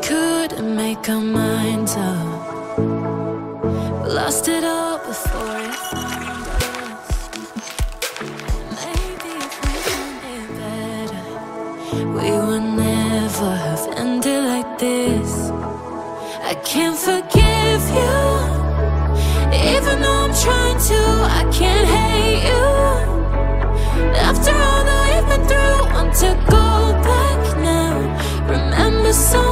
couldn't make our minds up. We lost it all before it found us. Maybe if we found it better, we would never have ended like this. I can't forgive you, even though I'm trying to. I can't hate you. After all that we've been through, want to go back now. Remember some